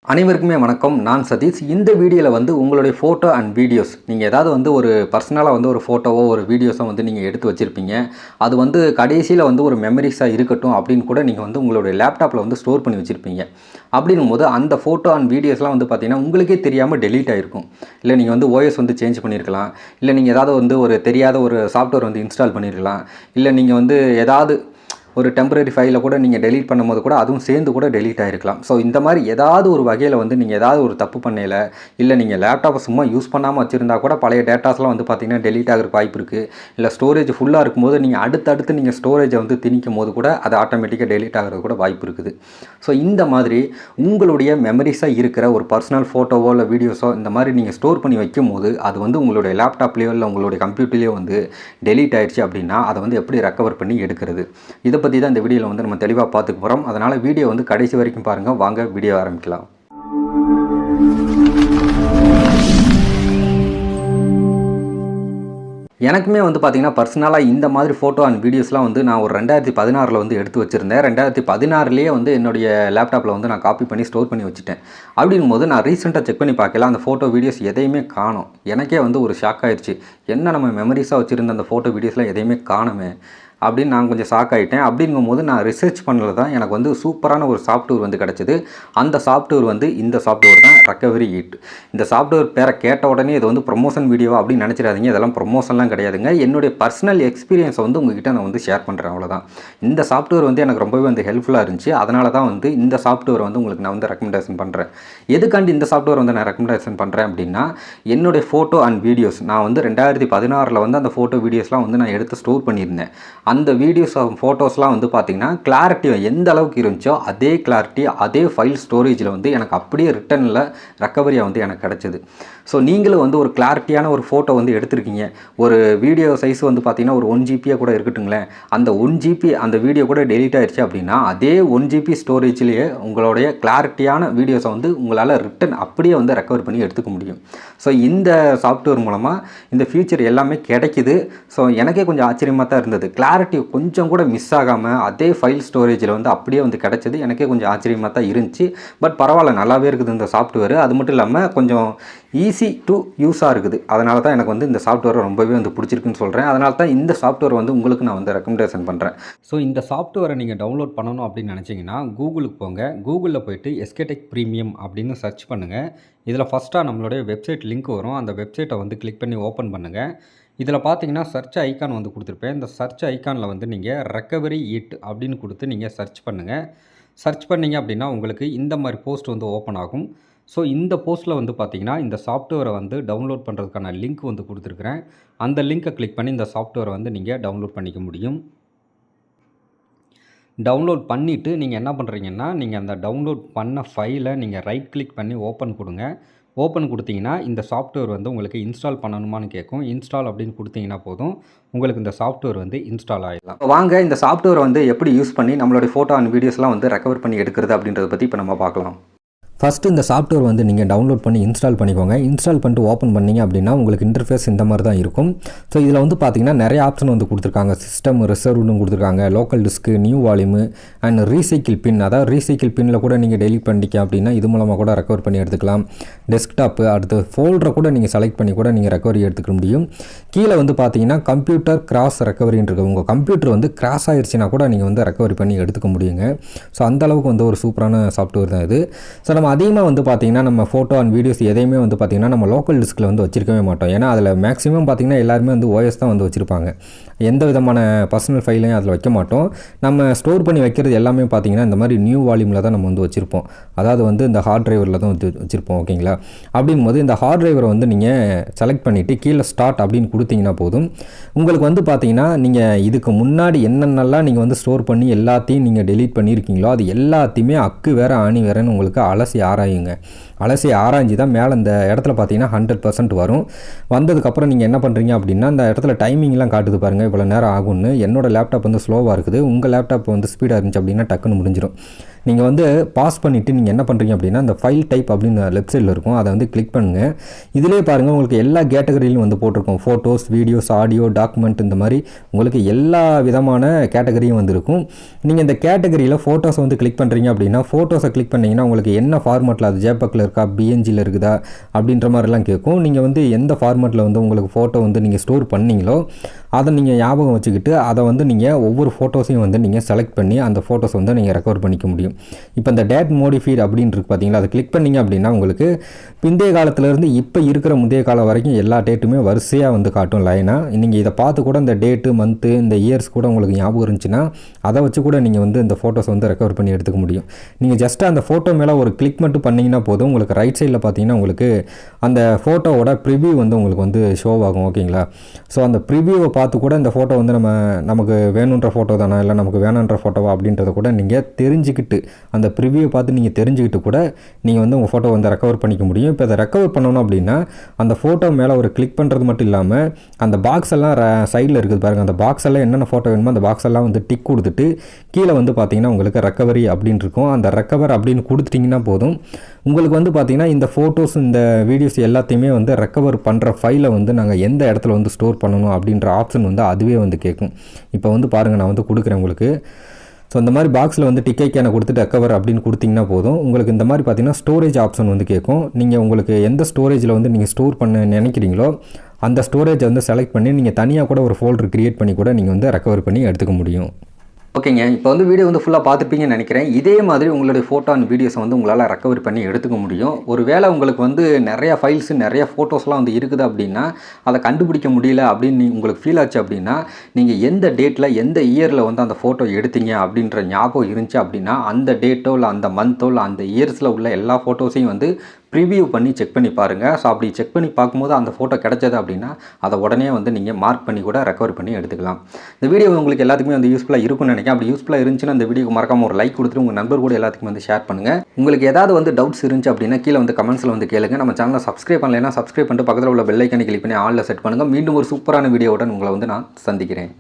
அனைவருக்குமே வணக்கம். நான் சதீஷ். இந்த வீடியோவில் உங்களுடைய ஃபோட்டோ அண்ட் வீடியோஸ் நீங்கள் ஏதாவது ஒரு பர்சனலாக ஒரு ஃபோட்டோவோ ஒரு வீடியோஸோ நீங்கள் எடுத்து வச்சுருப்பீங்க. அது கடைசியில் ஒரு மெமரிஸாக இருக்கட்டும் அப்படின்னு கூட நீங்கள் உங்களுடைய லேப்டாப்பில் ஸ்டோர் பண்ணி வச்சுருப்பீங்க. அப்படின்னும்போது அந்த ஃபோட்டோ அண்ட் வீடியோஸ்லாம் பார்த்தீங்கன்னா உங்களுக்கே தெரியாமல் டெலீட் ஆகிருக்கும். இல்லை நீங்கள் ஓஎஸ் சேஞ்ச் பண்ணியிருக்கலாம். இல்லை நீங்கள் ஏதாவது ஒரு தெரியாத ஒரு சாஃப்ட்வேர் இன்ஸ்டால் பண்ணியிருக்கலாம். இல்லை நீங்கள் ஏதாவது ஒரு டெம்பரரி ஃபைலை கூட நீங்கள் டெலீட் பண்ணும்போது கூட அதுவும் சேர்ந்து கூட டெலீட் ஆகிருக்கலாம். ஸோ இந்த மாதிரி ஏதாவது ஒரு வகையில் நீங்கள் ஏதாவது ஒரு தப்பு பண்ணையில் இல்லை நீங்கள் லேப்டாப்பை சும்மா யூஸ் பண்ணாமல் வச்சுருந்தா கூட பழைய டேட்டாஸ்லாம் பார்த்தீங்கன்னா டெலீட் ஆகிறதுக்கு வாய்ப்பு இருக்குது. இல்லை ஸ்டோரேஜ் ஃபுல்லாக இருக்கும்போது நீங்கள் அடுத்தடுத்து நீங்கள் ஸ்டோரேஜை திணிக்கும் போது கூட அது ஆட்டோமேட்டிக்காக டெலீட் ஆகிறது கூட வாய்ப்பு இருக்குது. ஸோ இந்த மாதிரி உங்களுடைய மெமரிஸாக இருக்கிற ஒரு பர்சனல் ஃபோட்டோவோ இல்லை வீடியோஸோ இந்த மாதிரி நீங்கள் ஸ்டோர் பண்ணி வைக்கும் போது அது உங்களுடைய லேப்டாப்லேயோ இல்லை உங்களுடைய கம்ப்யூட்டர்லேயோ டெலீட் ஆகிடுச்சு அப்படின்னா அதை எப்படி ரெக்கவர் பண்ணி எடுக்கிறது, இதை பற்றி தான் இந்த வீடியோவில் நம்ம தெளிவாக பார்த்துக்க போகிறோம். அதனால் வீடியோ கடைசி வரைக்கும் பாருங்கள். வாங்க வீடியோ ஆரம்பிக்கலாம். எனக்குமே பார்த்தீங்கன்னா பர்சனலாக இந்த மாதிரி ஃபோட்டோ அண்ட் வீடியோஸ்லாம் நான் ஒரு 2016 எடுத்து வச்சுருந்தேன். 2016லேயே என்னுடைய லேப்டாப்பில் நான் காப்பி பண்ணி ஸ்டோர் பண்ணி வச்சுட்டேன். அப்படிங்கும் போது நான் ரீசெண்டாக செக் பண்ணி பார்க்கல, அந்த ஃபோட்டோ வீடியோஸ் எதையுமே காணோம். எனக்கே ஒரு ஷாக் ஆயிடுச்சு. என்ன நம்ம மெமரிஸாக வச்சுருந்த அந்த ஃபோட்டோ வீடியோஸ்லாம் எதையுமே காணுமே அப்படின்னு நான் கொஞ்சம் ஷாக் ஆகிட்டேன். அப்படிங்கும்போது நான் ரிசர்ச் பண்ணல தான் எனக்கு சூப்பரான ஒரு சாஃப்ட்வேர் கிடச்சிது. அந்த சாஃப்ட்வேர் இந்த சாஃப்ட்வேர் தான் ரெக்கவரி 8. இந்த சாஃப்ட்வேர் பேரை கேட்ட உடனே இது ப்ரொமோஷன் வீடியோவா அப்படின்னு நினச்சிடாதீங்க. இதெல்லாம் ப்ரொமோஷன்லாம் கிடையாதுங்க. என்னுடைய பர்சனல் எக்ஸ்பீரியன்ஸை உங்ககிட்ட நான் ஷேர் பண்ணுறேன், அவ்வளோதான். இந்த சாஃப்ட்வேர் எனக்கு ரொம்பவே ஹெல்ப்ஃபுல்லாக இருந்துச்சு. அதனால தான் இந்த சாஃப்ட்வேர் உங்களுக்கு நான் ரெக்கமெண்டேஷன் பண்ணுறேன். எதுக்காண்டி இந்த சாஃப்ட்வேர் நான் ரெக்கமெண்டேஷன் பண்ணுறேன் அப்படின்னா, என்னுடைய ஃபோட்டோ அண்ட் வீடியோஸ் நான் 2016 அந்த ஃபோட்டோ வீடியோஸ்லாம் நான் எடுத்து ஸ்டோர் பண்ணியிருந்தேன். அந்த வீடியோஸ் ஃபோட்டோஸ்லாம் பார்த்தீங்கன்னா கிளாரிட்டி எந்த அளவுக்கு இருந்துச்சோ அதே கிளாரிட்டி அதே ஃபைல் ஸ்டோரேஜில் எனக்கு அப்படியே ரிட்டனில் ரெக்கவரியாக எனக்கு கிடச்சிது. ஸோ நீங்களும் ஒரு கிளாரிட்டியான ஒரு ஃபோட்டோ எடுத்திருக்கீங்க. ஒரு வீடியோ சைஸ் பார்த்தீங்கன்னா ஒரு 1 GB கூட இருக்கட்டுங்களேன். அந்த 1 GB அந்த வீடியோ கூட டெலீட் ஆயிடுச்சு அப்படின்னா அதே 1 GB ஸ்டோரேஜ்லேயே உங்களுடைய கிளாரிட்டியான வீடியோஸை உங்களால் ரிட்டன் அப்படியே ரெக்கவர் பண்ணி எடுத்துக்க முடியும். ஸோ இந்த சாஃப்ட்வேர் மூலமாக இந்த ஃபீச்சர் எல்லாமே கிடைக்கிது. ஸோ எனக்கே கொஞ்சம் ஆச்சரியமாக தான் இருந்தது. கிளாரிட்டி கொஞ்சம் கூட மிஸ் ஆகாமல் அதே ஃபைல் ஸ்டோரேஜில் அப்படியே கிடச்சிது. எனக்கே கொஞ்சம் ஆச்சரியமாக தான் இருந்துச்சு. பட் பரவாயில்ல, நல்லாவே இருக்குது இந்த சாஃப்ட்வேர். அது மட்டும் இல்லாமல் கொஞ்சம் ஈஸி டு யூஸாக இருக்குது. அதனால தான் எனக்கு இந்த சாஃப்ட்வேர் ரொம்பவே பிடிச்சிருக்குன்னு சொல்கிறேன். அதனால தான் இந்த சாஃப்ட்வேர் உங்களுக்கு நான் ரெக்கமெண்டேஷன் பண்ணுறேன். ஸோ இந்த சாஃப்ட்வேரை நீங்கள் டவுன்லோட் பண்ணணும் அப்படின்னு நினச்சிங்கன்னா கூகுளுக்கு போங்க. கூகுளில் போய்ட்டு எஸ்கேடெக் ப்ரீமியம் அப்படின்னு சர்ச் பண்ணுங்கள். இதில் ஃபஸ்ட்டாக நம்மளுடைய வெப்சைட் லிங்க் வரும். அந்த வெப்சைட்டை கிளிக் பண்ணி ஓப்பன் பண்ணுங்கள். இதில் பார்த்தீங்கன்னா சர்ச் ஐக்கான் கொடுத்துருப்பேன். இந்த சர்ச் ஐக்கானில் நீங்கள் ரெக்கவரி 8 அப்படின்னு கொடுத்து நீங்கள் சர்ச் பண்ணுங்கள். சர்ச் பண்ணிங்க அப்படின்னா உங்களுக்கு இந்த மாதிரி போஸ்ட் ஓப்பன் ஆகும். ஸோ இந்த போஸ்ட்டில் பார்த்தீங்கன்னா இந்த சாஃப்ட்வேரை டவுன்லோட் பண்ணுறதுக்கான லிங்க் கொடுத்துருக்குறேன். அந்த லிங்க்கை கிளிக் பண்ணி இந்த சாஃப்ட்வேரை நீங்கள் டவுன்லோட் பண்ணிக்க முடியும். டவுன்லோட் பண்ணிவிட்டு நீங்கள் என்ன பண்ணுறீங்கன்னா, நீங்கள் அந்த டவுன்லோட் பண்ண ஃபைலை நீங்கள் ரைட் கிளிக் பண்ணி ஓப்பன் கொடுங்க. ஓப்பன் கொடுத்தீங்கன்னா இந்த சாஃப்ட்வேர் உங்களுக்கு இன்ஸ்டால் பண்ணணுமான்னு கேட்கும். இன்ஸ்டால் அப்படின்னு கொடுத்தீங்கன்னா போதும், உங்களுக்கு இந்த சாஃப்ட்வேர் இன்ஸ்டால் ஆகிடலாம். வாங்க இந்த சாஃப்ட்வேர் எப்படி யூஸ் பண்ணி நம்மளுடைய ஃபோட்டோ அண்ட் வீடியோஸ்லாம் ரெக்கவர் பண்ணி எடுக்கிறது அப்படின்றத பற்றி இப்போ நம்ம பார்க்கலாம். ஃபஸ்ட்டு இந்த சாஃப்ட்வேர் நீங்கள் டவுன்லோட் பண்ணி இன்ஸ்டால் பண்ணிக்கோங்க. இன்ஸ்டால் பண்ணிட்டு ஓப்பன் பண்ணிங்க அப்படின்னா உங்களுக்கு இன்டர்ஃபேஸ் இந்த மாதிரி தான் இருக்கும். ஸோ இதில் பார்த்தீங்கன்னா நிறைய ஆப்ஷன் கொடுத்துருக்காங்க. சிஸ்டம் ரிசர்வ்னு கொடுத்துருக்காங்க, local disk, new volume and recycle bin. அதாவது ரீசைக்கிள் பின்னில் கூட நீங்கள் டெலிட் பண்ணிக்க அப்படின்னா இது மூலமாக கூட ரெக்கவர் பண்ணி எடுத்துக்கலாம். டெஸ்க்டாப்பு அடுத்து ஃபோல்டரை கூட நீங்கள் செலக்ட் பண்ணி கூட நீங்கள் ரெக்கவரி எடுத்துக்க முடியும். கீழே பார்த்தீங்கன்னா கம்ப்யூட்டர் கிராஸ் ரெக்கவரின்னு இருக்குது. உங்கள் கம்ப்யூட்டர் கிராஸ் ஆகிடுச்சின்னா கூட நீங்கள் ரெக்கவரி பண்ணி எடுத்துக்க முடியுங்க. ஸோ அந்தளவுக்கு ஒரு சூப்பரான சாஃப்ட்வேர் தான் இது. ஸோ நம்ம அதிகமாக பார்த்தீங்கன்னா நம்ம ஃபோட்டோ அண்ட் வீடியோஸ் எதையுமே பார்த்தீங்கன்னா நம்ம லோக்கல் டிஸ்கில் வச்சிருக்கவே மாட்டோம். ஏன்னா அதில் மேக்ஸிமம் பார்த்தீங்கன்னா எல்லாருமே ஓஎஸ் தான் வச்சுருப்பாங்க. எந்த விதமான பர்சனல் ஃபைலையும் அதில் வைக்க மாட்டோம். நம்ம ஸ்டோர் பண்ணி வைக்கிறது எல்லாமே பார்த்தீங்கன்னா இந்த மாதிரி நியூ வால்யூமில் தான் நம்ம வச்சுருப்போம். அதாவது இந்த ஹார்ட் டிரைவரில் தான் வச்சுருப்போம். ஓகேங்களா? அப்படிங்கும்போது இந்த ஹார்ட் டிரைவரை நீங்கள் செலக்ட் பண்ணிவிட்டு கீழே ஸ்டார்ட் அப்படின்னு கொடுத்தீங்கன்னா போதும். உங்களுக்கு பார்த்தீங்கன்னா நீங்கள் இதுக்கு முன்னாடி என்னென்னலாம் நீங்கள் ஸ்டோர் பண்ணி எல்லாத்தையும் நீங்கள் டெலீட் பண்ணியிருக்கீங்களோ அது எல்லாத்தையுமே அக்கு வேறு ஆணி வேறுன்னு உங்களுக்கு அலசி ஆராயுங்க. அலசி ஆராய்ஞ்சி தான் மேலே இந்த இடத்துல பார்த்தீங்கன்னா 100% வரும். வந்ததுக்கப்புறம் நீங்கள் என்ன பண்ணுறீங்க அப்படின்னா இந்த இடத்துல டைமிங்லாம் காட்டுது பாருங்கள், இவ்வளோ நேரம் ஆகும்னு. என்னோடய லேப்டாப் ஸ்லோவாக இருக்குது. உங்கள் லேப்டாப் ஸ்பீடாக இருந்துச்சு அப்படின்னா டக்குன்னு முடிஞ்சிடும். நீங்கள் வந்து பாஸ் பண்ணிவிட்டு நீங்கள் என்ன பண்ணுறீங்க அப்படின்னா இந்த ஃபைல் டைப் அப்படின்னு லெஃப்ட் சைடில் இருக்கும், அதை வந்து கிளிக் பண்ணுங்கள். இதிலே பாருங்கள் உங்களுக்கு எல்லா கேட்டகரியிலும் வந்து போட்டிருக்கோம். ஃபோட்டோஸ், வீடியோஸ், ஆடியோ, டாக்குமெண்ட், இந்த மாதிரி உங்களுக்கு எல்லா விதமான கேட்டகரியும் வந்து இருக்கும். நீங்கள் இந்த கேட்டகரியில் ஃபோட்டோஸை வந்து கிளிக் பண்ணுறீங்க அப்படின்னா ஃபோட்டோஸை கிளிக் பண்ணிங்கன்னா உங்களுக்கு என்ன ஃபார்மேட்டில், அது ஜேபக்கில் இருக்கா, பிஎன்ஜியில் இருக்குதா அப்படின்ற மாதிரிலாம் கேட்கும். நீங்கள் வந்து எந்த ஃபார்மேட்டில் வந்து உங்களுக்கு ஃபோட்டோ வந்து நீங்கள் ஸ்டோர் பண்ணீங்களோ அதை நீங்கள் ஞாபகம் வச்சுக்கிட்டு அதை வந்து நீங்கள் ஒவ்வொரு ஃபோட்டோஸையும் வந்து நீங்கள் செலக்ட் பண்ணி அந்த ஃபோட்டோஸ் வந்து நீங்கள் ரெக்கவர் பண்ணிக்க முடியும். இப்போ இந்த டேட் மோடிஃபைட் அப்படின்னு இருக்கு பார்த்தீங்களா, அதை கிளிக் பண்ணிங்க அப்படின்னா உங்களுக்கு பிந்தைய காலத்திலேருந்து இப்போ இருக்கிற முந்தைய காலம் வரைக்கும் எல்லா டேட்டுமே வரிசையாக வந்து காட்டும் லைனாக. நீங்கள் இதை பார்த்து கூட இந்த டேட்டு, மந்த்து, இந்த இயர்ஸ் கூட உங்களுக்கு ஞாபகம் இருந்துச்சுன்னா அதை வச்சு கூட நீங்கள் வந்து இந்த ஃபோட்டோஸ் வந்து ரெக்கவர் பண்ணி எடுத்துக்க முடியும். நீங்கள் ஜஸ்ட் அந்த ஃபோட்டோ மேலே ஒரு கிளிக் மட்டும் பண்ணிங்கன்னா போதும், உங்களுக்கு ரைட் சைடில் பார்த்தீங்கன்னா உங்களுக்கு அந்த ஃபோட்டோவோட ப்ரிவியூ வந்து உங்களுக்கு வந்து ஷோ ஆகும். ஓகேங்களா? ஸோ அந்த ப்ரிவியூவை பார்த்து கூட இந்த ஃபோட்டோ வந்து நமக்கு வேணுன்ற ஃபோட்டோ தானா இல்லை நமக்கு வேணுன்ற ஃபோட்டோவா அப்படின்றத கூட நீங்கள் தெரிஞ்சுக்கிட்டு, அந்த ப்ரிவியூவை பார்த்து நீங்கள் தெரிஞ்சுக்கிட்டு கூட நீங்கள் வந்து உங்கள் ஃபோட்டோ வந்து ரெக்கவர் பண்ணிக்க முடியும். இப்போ அதை ரெக்கவர் பண்ணணும் அப்படின்னா அந்த ஃபோட்டோ மேலே ஒரு கிளிக் பண்ணுறது மட்டும் இல்லாமல் அந்த பாக்ஸ் எல்லாம் சைடில் இருக்குது பாருங்கள், அந்த பாக்ஸ் எல்லாம் என்னென்ன ஃபோட்டோ வேணுமோ அந்த பாக்ஸ் எல்லாம் வந்து டிக் கொடுத்துட்டு கீழே வந்து பார்த்தீங்கன்னா உங்களுக்கு ரெக்கவரி அப்படின்னு இருக்கும். அந்த ரெக்கவர் அப்படின்னு கொடுத்துட்டிங்கன்னா போதும், உங்களுக்கு வந்து பார்த்தீங்கன்னா இந்த ஃபோட்டோஸ், இந்த வீடியோஸ் எல்லாத்தையுமே வந்து ரெக்கவர் பண்ணுற ஃபைலை வந்து நாங்கள் எந்த இடத்துல வந்து ஸ்டோர் பண்ணணும் அப்படின்ற ஆப்ஷன் வந்து அதுவே வந்து கேட்கும். இப்போ வந்து பாருங்கள், நான் வந்து கொடுக்குறேன் உங்களுக்கு. ஸோ இந்த மாதிரி பாக்ஸில் வந்து டிக்கைக்கான கொடுத்துட்டு ரெக்கவர் அப்படின்னு கொடுத்திங்கன்னா போதும், உங்களுக்கு இந்த மாதிரி பார்த்தீங்கன்னா ஸ்டோரேஜ் ஆப்ஷன் வந்து கேட்கும். நீங்கள் உங்களுக்கு எந்த ஸ்டோரேஜில் வந்து நீங்கள் ஸ்டோர் பண்ண நினைக்கிறீங்களோ அந்த ஸ்டோரேஜை வந்து செலக்ட் பண்ணி நீங்கள் தனியாக கூட ஒரு ஃபோல்டர் க்ரியேட் பண்ணி கூட நீங்கள் வந்து ரெக்கவர் பண்ணி எடுத்துக்க முடியும். ஓகேங்க, இப்போ வந்து வீடியோ வந்து ஃபுல்லாக பார்த்துருப்பீங்கன்னு நினைக்கிறேன். இதே மாதிரி உங்களுடைய ஃபோட்டோ அண்ட் வீடியோஸை வந்து உங்களால் ரெக்கவர் பண்ணி எடுத்துக்க முடியும். ஒரு வேளை உங்களுக்கு வந்து நிறையா ஃபைல்ஸு, நிறையா ஃபோட்டோஸ்லாம் வந்து இருக்குது அப்படின்னா அதை கண்டுபிடிக்க முடியல அப்படின்னு உங்களுக்கு ஃபீல் ஆச்சு அப்படின்னா, நீங்கள் எந்த டேட்டில், எந்த இயரில் வந்து அந்த ஃபோட்டோ எடுத்தீங்க அப்படின்ற ஞாபகம் இருந்துச்சு அப்படின்னா அந்த டேட்டோ இல்லை அந்த மந்த்தோ இல்லை அந்த இயர்ஸில் உள்ள எல்லா ஃபோட்டோஸையும் வந்து ப்ரிவியூ பண்ணி செக் பண்ணி பாருங்கள். ஸோ அப்படி செக் பண்ணி பார்க்கும்போது அந்த ஃபோட்டோ கிடச்சது அப்படின்னா அதை உடனே வந்து நீங்கள் மார்க் பண்ணி கூட ரெக்கவர் பண்ணி எடுத்துக்கலாம். இந்த வீடியோ உங்களுக்கு எல்லாத்துக்குமே வந்து யூஸ்ஃபுல்லாக இருக்கும்னு நினைக்கிறேன். அப்படி யூஸ்ஃபுல்லாக இருந்துச்சுன்னா இந்த வீடியோக்கு மறக்காம ஒரு லைக் கொடுத்துட்டு உங்கள் நண்பர் கூட எல்லாத்துக்கும் வந்து ஷேர் பண்ணுங்கள். உங்களுக்கு ஏதாவது வந்து டவுட்ஸ் இருந்துச்சு அப்படின்னா கீழே வந்து கமெண்ட்ஸில் வந்து கேளுங்க. நம்ம சேனலை சப்ஸ்கிரைப் பண்ணலைன்னா சப்ஸ்கிரைப் பண்ணிட்டு பக்கத்தில் உள்ள பெல் ஐக்கானை கிளிக் பண்ணி ஆல்ல செட் பண்ணுங்கள். மீண்டும் ஒரு சூப்பரான வீடியோவுடன் உங்களை வந்து நான் சந்திக்கிறேன்.